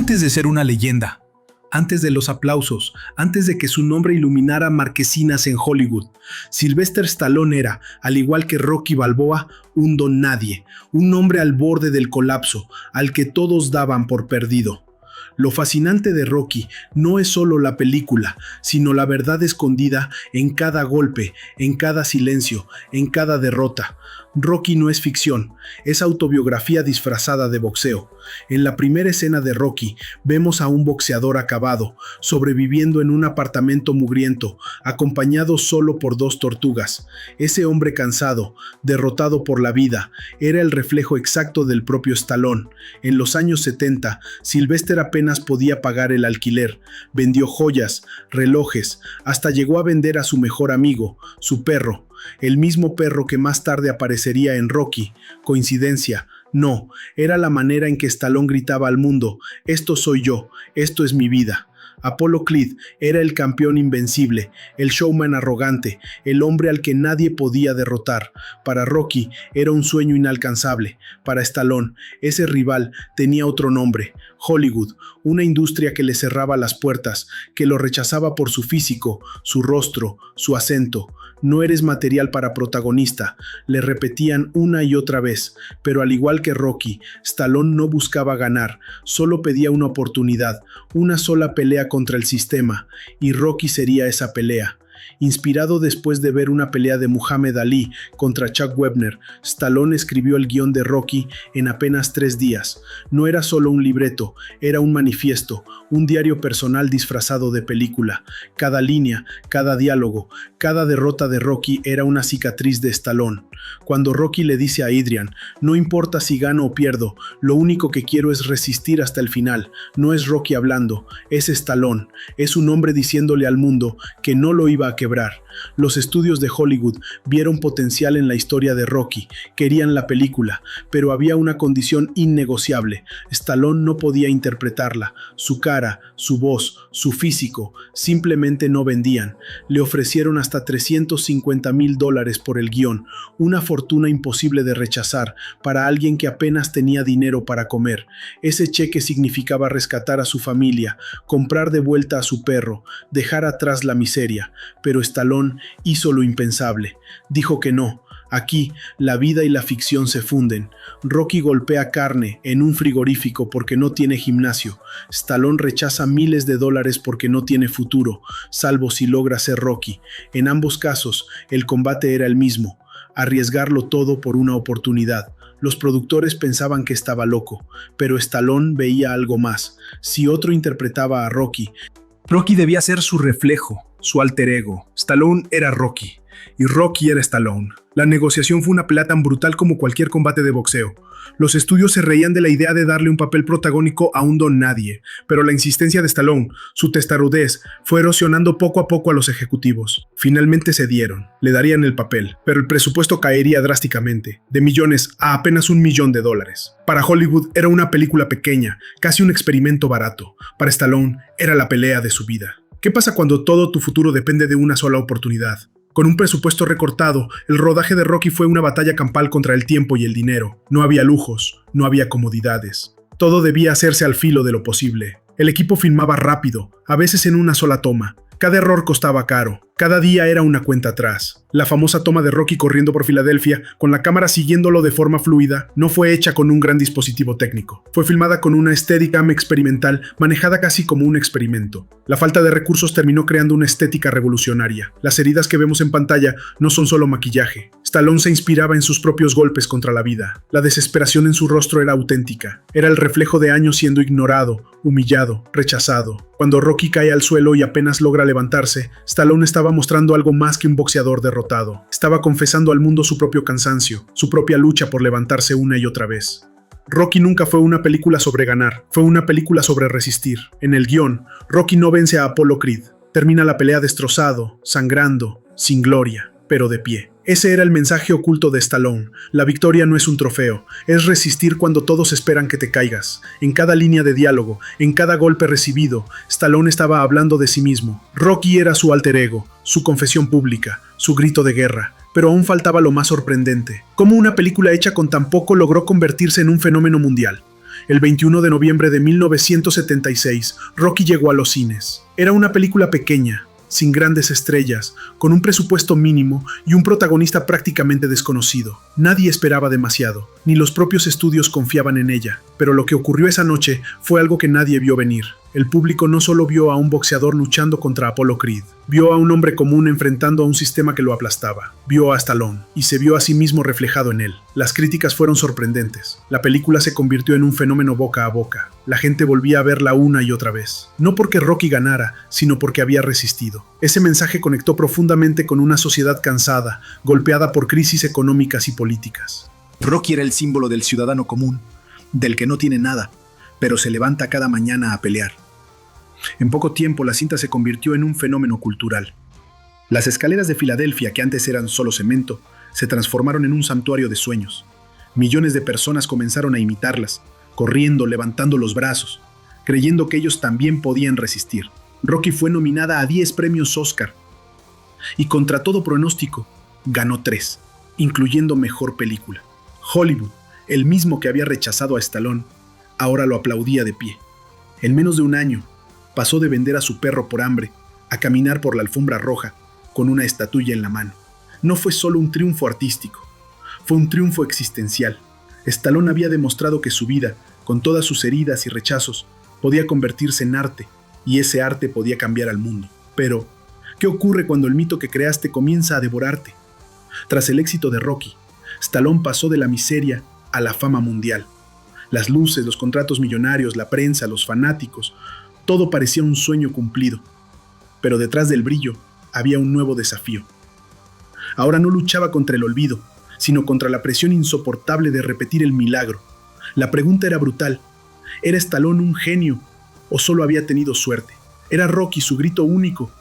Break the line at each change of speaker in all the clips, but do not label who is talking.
Antes de ser una leyenda, antes de los aplausos, antes de que su nombre iluminara marquesinas en Hollywood, Sylvester Stallone era, al igual que Rocky Balboa, un don nadie, un hombre al borde del colapso, al que todos daban por perdido. Lo fascinante de Rocky no es solo la película, sino la verdad escondida en cada golpe, en cada silencio, en cada derrota. Rocky no es ficción, es autobiografía disfrazada de boxeo. En la primera escena de Rocky, vemos a un boxeador acabado, sobreviviendo en un apartamento mugriento, acompañado solo por dos tortugas. Ese hombre cansado, derrotado por la vida, era el reflejo exacto del propio Stallone. En los años 70, Sylvester apenas podía pagar el alquiler, vendió joyas, relojes, hasta llegó a vender a su mejor amigo, su perro. El mismo perro que más tarde aparecería en Rocky. ¿Coincidencia? No, era la manera en que Stallone gritaba al mundo: esto soy yo, esto es mi vida. Apollo Creed era el campeón invencible, el showman arrogante, el hombre al que nadie podía derrotar. Para Rocky era un sueño inalcanzable. Para Stallone, ese rival tenía otro nombre: Hollywood, una industria que le cerraba las puertas, que lo rechazaba por su físico, su rostro, su acento. No eres material para protagonista, le repetían una y otra vez, pero al igual que Rocky, Stallone no buscaba ganar, solo pedía una oportunidad, una sola pelea contra el sistema, y Rocky sería esa pelea. Inspirado después de ver una pelea de Muhammad Ali contra Chuck Webner, Stallone escribió el guión de Rocky en apenas 3 días. No era solo un libreto, era un manifiesto, un diario personal disfrazado de película. Cada línea, cada diálogo, cada derrota de Rocky era una cicatriz de Stallone. Cuando Rocky le dice a Adrian: no importa si gano o pierdo, lo único que quiero es resistir hasta el final, no es Rocky hablando, es Stallone, es un hombre diciéndole al mundo que no lo iba a quebrar. Los estudios de Hollywood vieron potencial en la historia de Rocky, querían la película, pero había una condición innegociable: Stallone no podía interpretarla, su cara, su voz, su físico, simplemente no vendían. Le ofrecieron hasta $350,000 por el guión, una fortuna imposible de rechazar para alguien que apenas tenía dinero para comer. Ese cheque significaba rescatar a su familia, comprar de vuelta a su perro, dejar atrás la miseria, pero Stallone hizo lo impensable. Dijo que no. Aquí, la vida y la ficción se funden. Rocky golpea carne en un frigorífico porque no tiene gimnasio. Stallone rechaza miles de dólares porque no tiene futuro, salvo si logra ser Rocky. En ambos casos, el combate era el mismo: arriesgarlo todo por una oportunidad. Los productores pensaban que estaba loco, pero Stallone veía algo más. Si otro interpretaba a Rocky debía ser su reflejo, su alter ego. Stallone era Rocky, y Rocky era Stallone. La negociación fue una pelea tan brutal como cualquier combate de boxeo. Los estudios se reían de la idea de darle un papel protagónico a un don nadie, pero la insistencia de Stallone, su testarudez, fue erosionando poco a poco a los ejecutivos. Finalmente cedieron, le darían el papel, pero el presupuesto caería drásticamente, de millones a apenas $1 millón. Para Hollywood era una película pequeña, casi un experimento barato. Para Stallone era la pelea de su vida. ¿Qué pasa cuando todo tu futuro depende de una sola oportunidad? Con un presupuesto recortado, el rodaje de Rocky fue una batalla campal contra el tiempo y el dinero. No había lujos, no había comodidades. Todo debía hacerse al filo de lo posible. El equipo filmaba rápido, a veces en una sola toma. Cada error costaba caro. Cada día era una cuenta atrás. La famosa toma de Rocky corriendo por Filadelfia, con la cámara siguiéndolo de forma fluida, no fue hecha con un gran dispositivo técnico. Fue filmada con una Steadicam experimental, manejada casi como un experimento. La falta de recursos terminó creando una estética revolucionaria. Las heridas que vemos en pantalla no son solo maquillaje. Stallone se inspiraba en sus propios golpes contra la vida. La desesperación en su rostro era auténtica. Era el reflejo de años siendo ignorado, humillado, rechazado. Cuando Rocky cae al suelo y apenas logra levantarse, Stallone estaba mostrando algo más que un boxeador derrotado. Estaba confesando al mundo su propio cansancio, su propia lucha por levantarse una y otra vez. Rocky nunca fue una película sobre ganar, fue una película sobre resistir. En el guión, Rocky no vence a Apollo Creed. Termina la pelea destrozado, sangrando, sin gloria, pero de pie. Ese era el mensaje oculto de Stallone. La victoria no es un trofeo, es resistir cuando todos esperan que te caigas. En cada línea de diálogo, en cada golpe recibido, Stallone estaba hablando de sí mismo. Rocky era su alter ego, su confesión pública, su grito de guerra. Pero aún faltaba lo más sorprendente: cómo una película hecha con tan poco logró convertirse en un fenómeno mundial. El 21 de noviembre de 1976, Rocky llegó a los cines. Era una película pequeña, sin grandes estrellas, con un presupuesto mínimo y un protagonista prácticamente desconocido. Nadie esperaba demasiado, ni los propios estudios confiaban en ella, pero lo que ocurrió esa noche fue algo que nadie vio venir. El público no solo vio a un boxeador luchando contra Apollo Creed, vio a un hombre común enfrentando a un sistema que lo aplastaba, vio a Stallone y se vio a sí mismo reflejado en él. Las críticas fueron sorprendentes. La película se convirtió en un fenómeno boca a boca. La gente volvía a verla una y otra vez, no porque Rocky ganara, sino porque había resistido. Ese mensaje conectó profundamente con una sociedad cansada, golpeada por crisis económicas y políticas.
Rocky era el símbolo del ciudadano común, del que no tiene nada, pero se levanta cada mañana a pelear. En poco tiempo la cinta se convirtió en un fenómeno cultural. Las escaleras de Filadelfia, que antes eran solo cemento, se transformaron en un santuario de sueños. Millones de personas comenzaron a imitarlas, corriendo, levantando los brazos, creyendo que ellos también podían resistir. Rocky fue nominada a 10 premios Oscar y contra todo pronóstico, ganó 3, incluyendo Mejor Película. Hollywood, el mismo que había rechazado a Stallone, ahora lo aplaudía de pie. En menos de un año, pasó de vender a su perro por hambre a caminar por la alfombra roja con una estatuilla en la mano. No fue solo un triunfo artístico, fue un triunfo existencial. Stallone había demostrado que su vida, con todas sus heridas y rechazos, podía convertirse en arte, y ese arte podía cambiar al mundo. Pero, ¿qué ocurre cuando el mito que creaste comienza a devorarte? Tras el éxito de Rocky, Stallone pasó de la miseria a la fama mundial. Las luces, los contratos millonarios, la prensa, los fanáticos, todo parecía un sueño cumplido. Pero detrás del brillo había un nuevo desafío. Ahora no luchaba contra el olvido, sino contra la presión insoportable de repetir el milagro. La pregunta era brutal. ¿Era Stallone un genio o solo había tenido suerte? ¿Era Rocky su grito único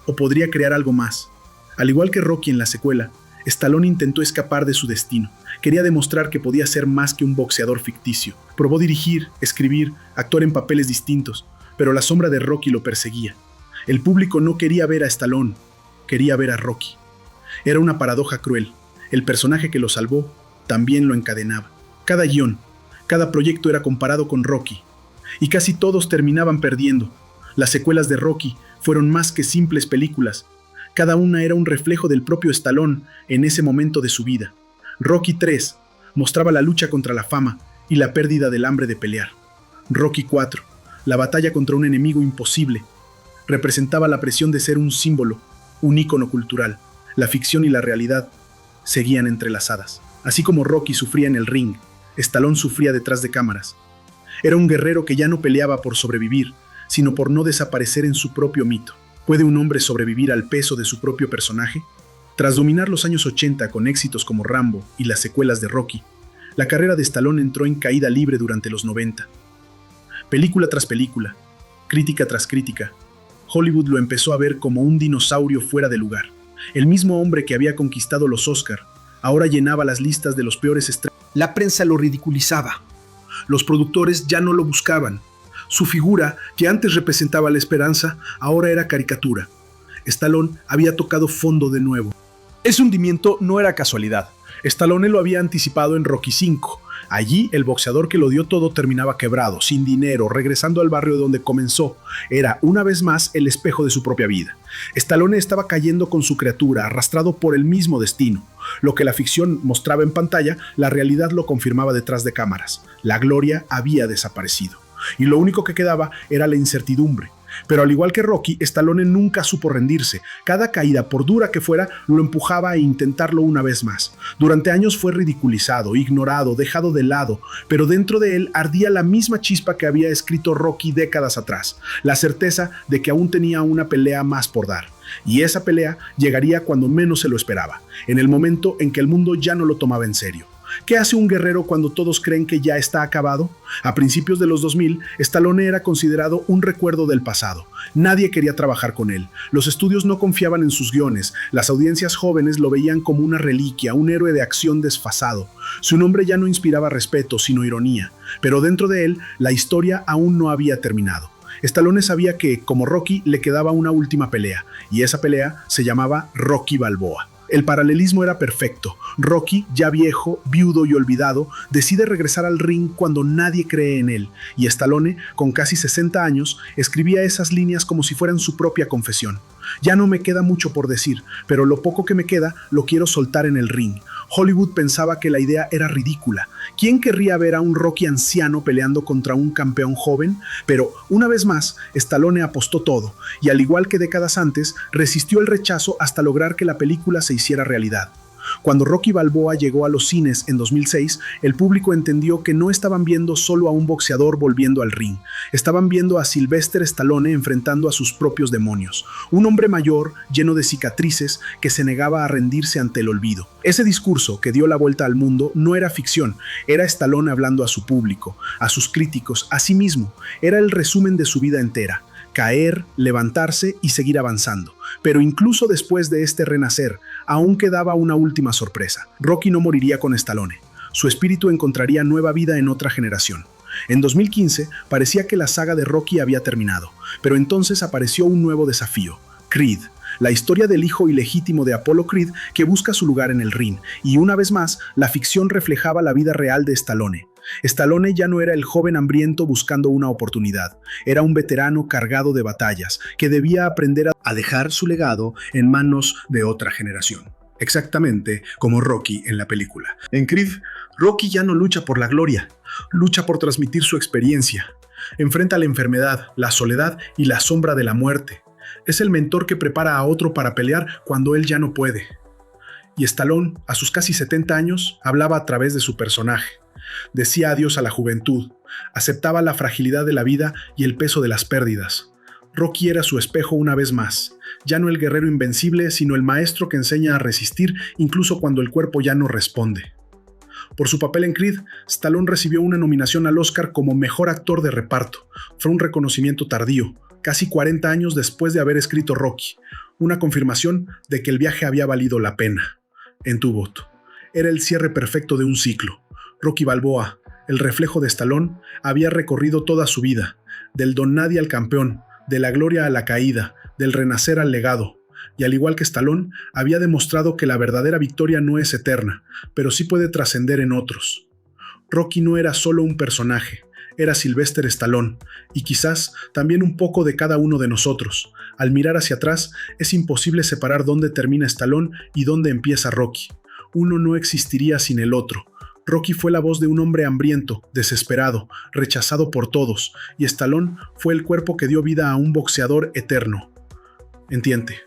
o podría crear algo más? Al igual que Rocky en la secuela, Stallone intentó escapar de su destino. Quería demostrar que podía ser más que un boxeador ficticio. Probó dirigir, escribir, actuar en papeles distintos, pero la sombra de Rocky lo perseguía. El público no quería ver a Stallone, quería ver a Rocky. Era una paradoja cruel. El personaje que lo salvó también lo encadenaba. Cada guión, cada proyecto era comparado con Rocky, y casi todos terminaban perdiendo. Las secuelas de Rocky fueron más que simples películas. Cada una era un reflejo del propio Stallone en ese momento de su vida. Rocky 3 mostraba la lucha contra la fama y la pérdida del hambre de pelear. Rocky 4, la batalla contra un enemigo imposible, representaba la presión de ser un símbolo, un ícono cultural. La ficción y la realidad seguían entrelazadas. Así como Rocky sufría en el ring, Stallone sufría detrás de cámaras. Era un guerrero que ya no peleaba por sobrevivir, sino por no desaparecer en su propio mito. ¿Puede un hombre sobrevivir al peso de su propio personaje? Tras dominar los años 80 con éxitos como Rambo y las secuelas de Rocky, la carrera de Stallone entró en caída libre durante los 90. Película tras película, crítica tras crítica, Hollywood lo empezó a ver como un dinosaurio fuera de lugar. El mismo hombre que había conquistado los Oscar ahora llenaba las listas de los peores estrellas. La prensa lo ridiculizaba. Los productores ya no lo buscaban. Su figura, que antes representaba la esperanza, ahora era caricatura. Stallone había tocado fondo de nuevo. Ese hundimiento no era casualidad. Stallone lo había anticipado en Rocky V. Allí, el boxeador que lo dio todo terminaba quebrado, sin dinero, regresando al barrio donde comenzó. Era, una vez más, el espejo de su propia vida. Stallone estaba cayendo con su criatura, arrastrado por el mismo destino. Lo que la ficción mostraba en pantalla, la realidad lo confirmaba detrás de cámaras. La gloria había desaparecido. Y lo único que quedaba era la incertidumbre. Pero al igual que Rocky, Stallone nunca supo rendirse. Cada caída, por dura que fuera, lo empujaba a intentarlo una vez más. Durante años fue ridiculizado, ignorado, dejado de lado, pero dentro de él ardía la misma chispa que había escrito Rocky décadas atrás, la certeza de que aún tenía una pelea más por dar. Y esa pelea llegaría cuando menos se lo esperaba, en el momento en que el mundo ya no lo tomaba en serio. ¿Qué hace un guerrero cuando todos creen que ya está acabado? A principios de los 2000, Stallone era considerado un recuerdo del pasado. Nadie quería trabajar con él. Los estudios no confiaban en sus guiones. Las audiencias jóvenes lo veían como una reliquia, un héroe de acción desfasado. Su nombre ya no inspiraba respeto, sino ironía. Pero dentro de él, la historia aún no había terminado. Stallone sabía que, como Rocky, le quedaba una última pelea, y esa pelea se llamaba Rocky Balboa. El paralelismo era perfecto. Rocky, ya viejo, viudo y olvidado, decide regresar al ring cuando nadie cree en él, y Stallone, con casi 60 años, escribía esas líneas como si fueran su propia confesión. Ya no me queda mucho por decir, pero lo poco que me queda lo quiero soltar en el ring. Hollywood pensaba que la idea era ridícula. ¿Quién querría ver a un Rocky anciano peleando contra un campeón joven? Pero, una vez más, Stallone apostó todo, y al igual que décadas antes, resistió el rechazo hasta lograr que la película se hiciera realidad. Cuando Rocky Balboa llegó a los cines en 2006, el público entendió que no estaban viendo solo a un boxeador volviendo al ring, estaban viendo a Sylvester Stallone enfrentando a sus propios demonios, un hombre mayor, lleno de cicatrices, que se negaba a rendirse ante el olvido. Ese discurso que dio la vuelta al mundo no era ficción, era Stallone hablando a su público, a sus críticos, a sí mismo, era el resumen de su vida entera. Caer, levantarse y seguir avanzando. Pero incluso después de este renacer, aún quedaba una última sorpresa. Rocky no moriría con Stallone. Su espíritu encontraría nueva vida en otra generación. En 2015 parecía que la saga de Rocky había terminado, pero entonces apareció un nuevo desafío: Creed. La historia del hijo ilegítimo de Apollo Creed que busca su lugar en el ring, y una vez más, la ficción reflejaba la vida real de Stallone. Stallone ya no era el joven hambriento buscando una oportunidad, era un veterano cargado de batallas que debía aprender a dejar su legado en manos de otra generación. Exactamente como Rocky en la película. En Creed, Rocky ya no lucha por la gloria, lucha por transmitir su experiencia. Enfrenta la enfermedad, la soledad y la sombra de la muerte. Es el mentor que prepara a otro para pelear cuando él ya no puede. Y Stallone, a sus casi 70 años, hablaba a través de su personaje. Decía adiós a la juventud, aceptaba la fragilidad de la vida y el peso de las pérdidas. Rocky era su espejo una vez más, ya no el guerrero invencible, sino el maestro que enseña a resistir incluso cuando el cuerpo ya no responde. Por su papel en Creed, Stallone recibió una nominación al Oscar como mejor actor de reparto. Fue un reconocimiento tardío, casi 40 años después de haber escrito Rocky, una confirmación de que el viaje había valido la pena. En tu voto. Era el cierre perfecto de un ciclo. Rocky Balboa, el reflejo de Stallone, había recorrido toda su vida, del don nadie al campeón, de la gloria a la caída, del renacer al legado, y al igual que Stallone, había demostrado que la verdadera victoria no es eterna, pero sí puede trascender en otros. Rocky no era solo un personaje, era Sylvester Stallone, y quizás también un poco de cada uno de nosotros. Al mirar hacia atrás, es imposible separar dónde termina Stallone y dónde empieza Rocky. Uno no existiría sin el otro. Rocky fue la voz de un hombre hambriento, desesperado, rechazado por todos, y Stallone fue el cuerpo que dio vida a un boxeador eterno. Entiende.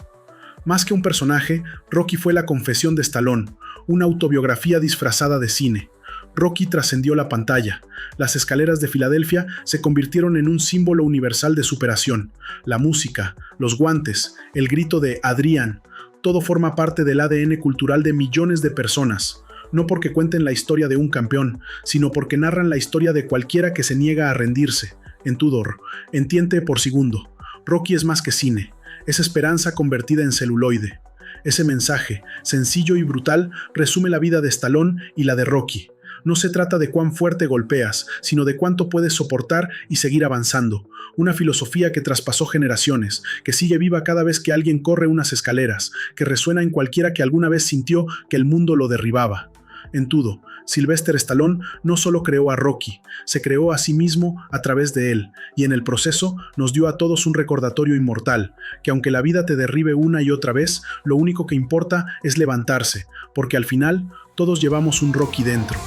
Más que un personaje, Rocky fue la confesión de Stallone, una autobiografía disfrazada de cine. Rocky trascendió la pantalla. Las escaleras de Filadelfia se convirtieron en un símbolo universal de superación. La música, los guantes, el grito de Adrian, todo forma parte del ADN cultural de millones de personas. No porque cuenten la historia de un campeón, sino porque narran la historia de cualquiera que se niega a rendirse. En Tudor, entiende por segundo. Rocky es más que cine, es esperanza convertida en celuloide. Ese mensaje, sencillo y brutal, resume la vida de Stallone y la de Rocky. No se trata de cuán fuerte golpeas, sino de cuánto puedes soportar y seguir avanzando. Una filosofía que traspasó generaciones, que sigue viva cada vez que alguien corre unas escaleras, que resuena en cualquiera que alguna vez sintió que el mundo lo derribaba. En todo, Sylvester Stallone no solo creó a Rocky, se creó a sí mismo a través de él, y en el proceso nos dio a todos un recordatorio inmortal, que aunque la vida te derribe una y otra vez, lo único que importa es levantarse, porque al final todos llevamos un Rocky dentro.